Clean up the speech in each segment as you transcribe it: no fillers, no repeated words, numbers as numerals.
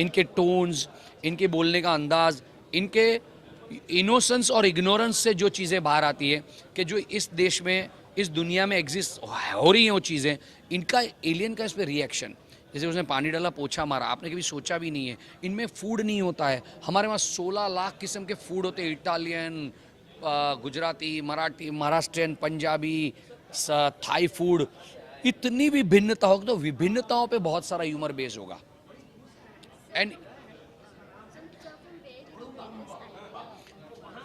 इनके टोन्स, इनके बोलने का अंदाज, इनके इनोसेंस और इग्नोरेंस से जो चीज़ें बाहर आती है कि जो इस देश में, इस दुनिया में एग्जिस्ट हो रही हैं वो चीज़ें, इनका एलियन का इस पर रिएक्शन, जैसे उसने पानी डाला पोछा मारा, आपने कभी सोचा भी नहीं है। इनमें फूड नहीं होता है, हमारे वहाँ 16 लाख किस्म के फूड होते हैं, Italian, Gujarati, Marathi, Maharashtrian, Punjabi, Thai food, इतनी भी भिन्नता होगी तो विभिन्नताओं पे बहुत सारा ह्यूमर बेस होगा। एंड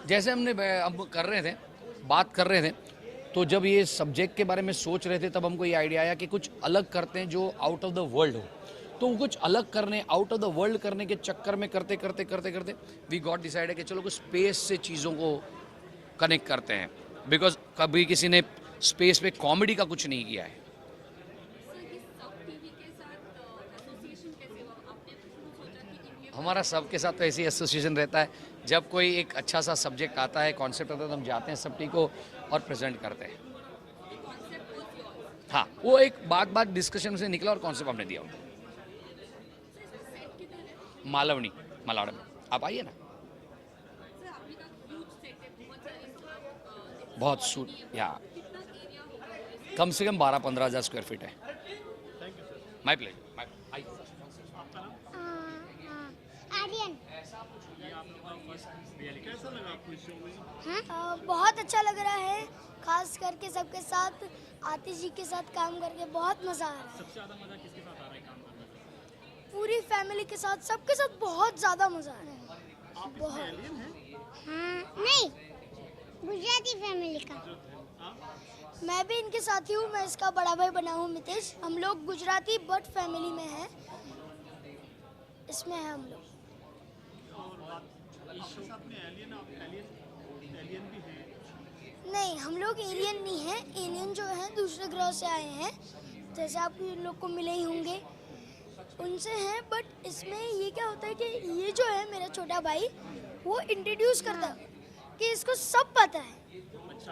जैसे हमने अब कर रहे थे, बात कर रहे थे, तो जब ये सब्जेक्ट के बारे में सोच रहे थे तब हमको ये आइडिया आया कि कुछ अलग करते हैं जो आउट ऑफ द वर्ल्ड हो। तो कुछ अलग करने, आउट ऑफ द वर्ल्ड करने के चक्कर में करते करते करते करते वी गॉट डिसाइडेड कि चलो कुछ स्पेस से चीज़ों को कनेक्ट करते हैं, बिकॉज कभी किसी ने स्पेस पे कॉमेडी का कुछ नहीं किया है। हमारा सबके साथ तो ऐसी एसोसिएशन रहता है, जब कोई एक अच्छा सा सब्जेक्ट आता है, कॉन्सेप्ट आता है, तो हम जाते हैं सब को और प्रेजेंट करते हैं। हाँ, वो एक बात डिस्कशन से निकला और कॉन्सेप्ट हमने दिया उनको। मालवनी, मलाड़ में आप आइए ना, बहुत सूट, या कम से कम 12-15 हज़ार स्क्वायर फीट है। My pleasure. बहुत अच्छा लग रहा है, खास करके सबके साथ, आतिश जी के साथ काम करके बहुत मज़ा आ रहा है। सबसे ज़्यादा मज़ा किसके साथ आ रहा है काम करने में? पूरी फैमिली के साथ, सबके साथ बहुत ज़्यादा मज़ा आ रहा है। आप बहुत। इसमें एलियन हैं? हाँ, नहीं, गुजराती फैमिली का। मैं भी इनके साथ ही हूँ, मैं इसका बड़ा भाई बना हूँ मितेश। हम लोग गुजराती बट फैमिली में हैं, इसमें है हम लोग। इस शो में एलियन, आप एलियन भी हैं? नहीं, हम लोग एलियन नहीं हैं। एलियन जो हैं दूसरे ग्रह से आए हैं, जैसे आप लोग को मिले ही होंगे, उनसे हैं। बट इसमें ये क्या होता है कि ये जो है मेरा छोटा भाई, वो इंट्रोड्यूस करता है कि इसको सब पता है,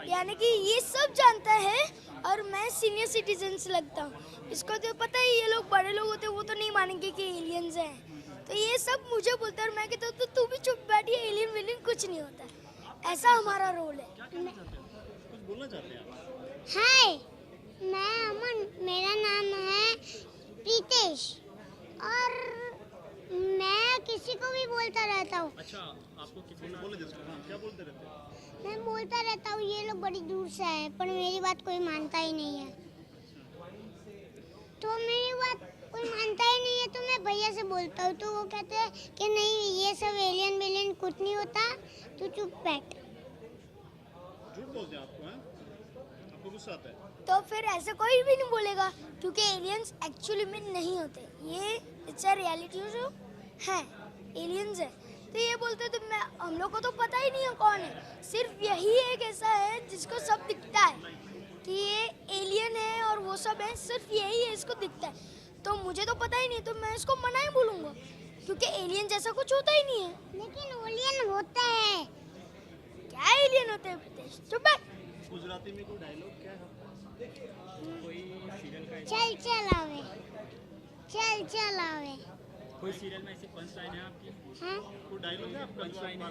यानी कि ये सब जानता है और मैं सीनियर सिटीजन से लगता हूँ। इसको तो पता ही, ये लोग बड़े लोग होते हैं, वो तो नहीं मानेंगे कि एलियंस हैं। तो ये सब मुझे बोलता है और मैं कहता हूँ तो तू भी चुप बैठिए, एलियन विलियन कुछ नहीं होता। ऐसा हमारा रोल है। कुछ बोलना चाहते हैं आप? हाय, मैं अमन, मेरा नाम है प्रीतेश और मैं किसी को भी बोलता रहता हूँ। अच्छा, आपको किसी ने बोले जिसको? हाँ, क्या बोलते रहते हैं? मैं बोलता रहता हूँ ये लोग बड़ी दूर से आए, पर मेरी बात कोई मानता ही नहीं है। तो मेरी बात कोई मानता ही नहीं है तो मैं भैया से बोलता हूँ, तो वो कहते हैं कि नहीं, ये सब एलियन वेलियन कुछ नहीं होता, तू चुप बैठ। झूठ बोलते हैं आपको, हैं? आपको गुस्सा आता है? तो फिर ऐसे कोई भी नहीं बोलेगा, क्योंकि एलियंस एक्चुअली में नहीं होते। ये इट्स अ रियलिटी शो है, एलियंस है। तो ये बोलते तो मैं, हम लोग को तो पता ही नहीं है कौन है। सिर्फ यही एक ऐसा है जिसको सब दिखता है कि ये एलियन है और वो सब है, सिर्फ यही है इसको दिखता है। तो मुझे तो पता ही नहीं, तो मैं इसको मना ही बोलूँगा, क्योंकि एलियन जैसा कुछ होता ही नहीं है। लेकिन एलियन होता है। क्या एलियन होते हैं प्रीतेश? चुप बैठ। गुजराती में कोई डायलॉग क्या है? कोई सीरियल का चल चल आवे, चल चल आवे। कोई सीरियल में ऐसी पंच लाइन है आपकी? हाँ, कोई डायलॉग है आपका? पंच लाइन है?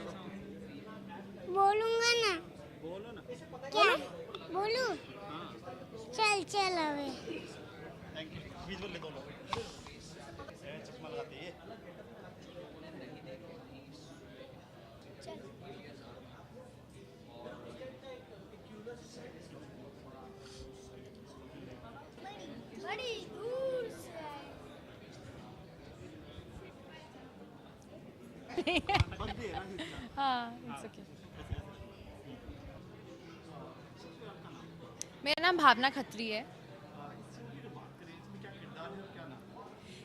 बोलूँगा ना। बोलो ना। क्या बोलूँ? हाँ, चल चल आवे। Thank you. विजुअल ले दो लोग। चश्मा लगाते हैं। बड़ी दूर से आए। हाँ, it's okay. मेरा नाम भावना खत्री है।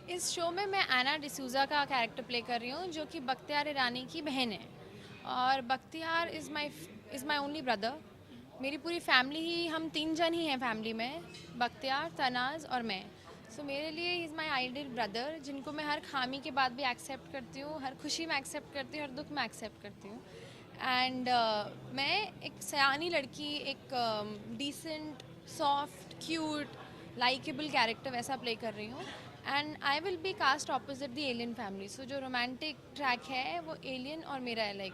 इस शो में मैं एना डिसूजा का कैरेक्टर प्ले कर रही हूँ, जो कि बख्तियार ईरानी की बहन है। और Bakhtiyar is my only brother. मेरी पूरी फैमिली ही, हम 3 जन ही हैं फैमिली में, बख्तियार, तनाज़ और मैं। सो मेरे लिए he is my ideal brother, जिनको मैं हर खामी के बाद भी एक्सेप्ट करती हूँ, हर खुशी में एक्सेप्ट करती हूँ, हर दुख में एक्सेप्ट करती हूँ। एंड मैं एक सयानी लड़की, एक decent, soft, cute, likeable character वैसा प्ले कर रही हूँ। And I will be cast opposite the alien family. So जो रोमांटिक ट्रैक है वो एलियन और मेरा है, लाइक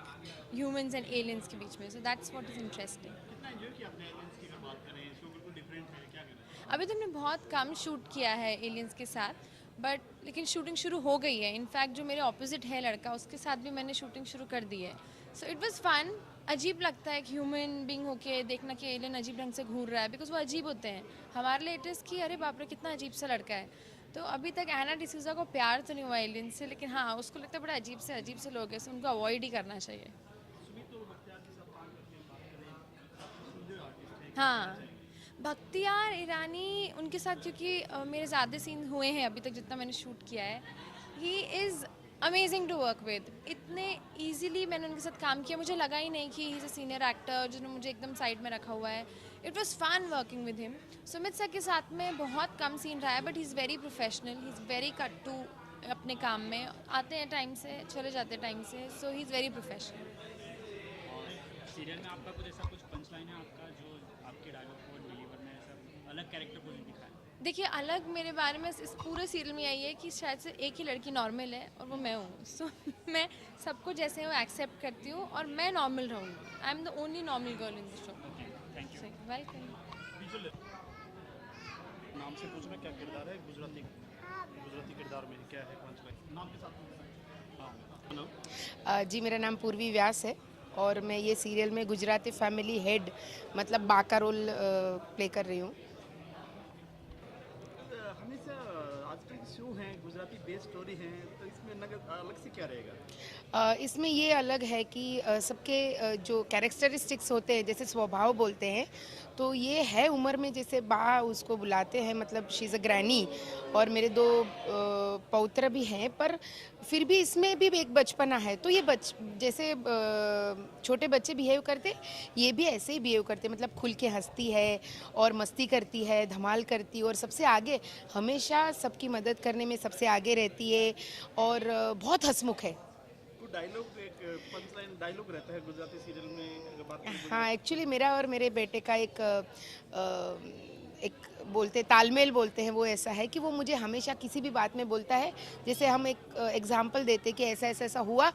ह्यूमंस एंड एलियंस के बीच में. So that's what is interesting. कितना एंजॉय किया आपने एलियंस की अगर बात करें, शो बिल्कुल डिफरेंट है, क्या कहना है? अभी तो हमने बहुत कम शूट किया है एलियंस के साथ, बट लेकिन शूटिंग शुरू हो गई है. इनफैक्ट जो मेरे ऑपोजिट है लड़का, उसके साथ भी मैंने शूटिंग शुरू कर दी है. So it was fun. अजीब लगता है कि ह्यूमन बीइंग होके देखना कि एलियन अजीब ढंग से घूर रहा है, बिकॉज वो अजीब होते हैं. हमारे लिए इट इज़ कि अरे बाप रे कितना अजीब सा लड़का है. तो अभी तक एना डिसूजा को प्यार तो नहीं हुआ एलियन से, लेकिन हाँ उसको लगता है बड़ा अजीब से लोग हैं, so उनको अवॉइड ही करना चाहिए. हाँ, बख्तियार ईरानी उनके साथ क्योंकि मेरे ज़्यादा सीन हुए हैं अभी तक जितना मैंने शूट किया है. He is amazing to work with. इतने ईजीली मैंने उनके साथ काम किया, मुझे लगा ही नहीं कि he is a senior actor जिन्होंने मुझे एकदम साइड में रखा हुआ है. It was fun working with him. Sumit sir के साथ में बहुत कम सीन रहा है, but he is very professional. He is very cut to अपने काम में. आते हैं टाइम से, चले जाते हैं टाइम से. So he is very professional. Serial में आपका कुछ ऐसा कुछ पंच लाइन है आपका जो आपके डायलॉग को डिलीवर में ऐसा अलग कैरेक्टर को दिखा है? देखिए, अलग मेरे बारे में इस पूरे सीरियल में यही है कि शायद से एक ही लड़की नॉर्मल है और वो मैं हूँ. सो मैं सबको जैसे हूँ एक्सेप्ट करती हूँ और मैं नॉर्मल रहूँगी. I am the only normal girl in the show. Thank you. Welcome. Visual नाम से पूछना क्या किरदार है गुजराती किरदार में क्या है पंच लाइन नाम के साथ? हाँ हेलो. जी मेरा नाम पूर्वी व्यास है और मैं ये सीरियल में गुजराती फैमिली हेड मतलब बा का रोल प्ले कर रही हूँ. हमेशा आजकल के शो हैं गुजराती बेस्ड स्टोरी हैं, तो इसमें अलग से क्या रहेगा? इसमें ये अलग है कि सबके जो कैरेक्टरिस्टिक्स होते हैं जैसे स्वभाव बोलते हैं, तो ये है उम्र में जैसे बा उसको बुलाते हैं, मतलब शी इज़ अ ग्रैनी और मेरे 2 पौत्र भी हैं, पर फिर भी इसमें भी एक बचपना है. तो ये जैसे छोटे बच्चे बिहेव करते, ये भी ऐसे ही बिहेव करते, मतलब खुल के हंसती है और मस्ती करती है, धमाल करती है और सबसे आगे हमेशा सबकी मदद करने में सबसे आगे रहती है और बहुत हंसमुख है. डायलॉग एक पंच लाइन डायलॉग रहता है गुजराती सीरियल में अगर बात करें? हाँ, एक्चुअली मेरा और मेरे बेटे का एक बोलते तालमेल बोलते हैं, वो ऐसा है कि वो मुझे हमेशा किसी भी बात में बोलता है, जैसे हम एक एग्जाम्पल देते कि ऐसा ऐसा ऐसा हुआ.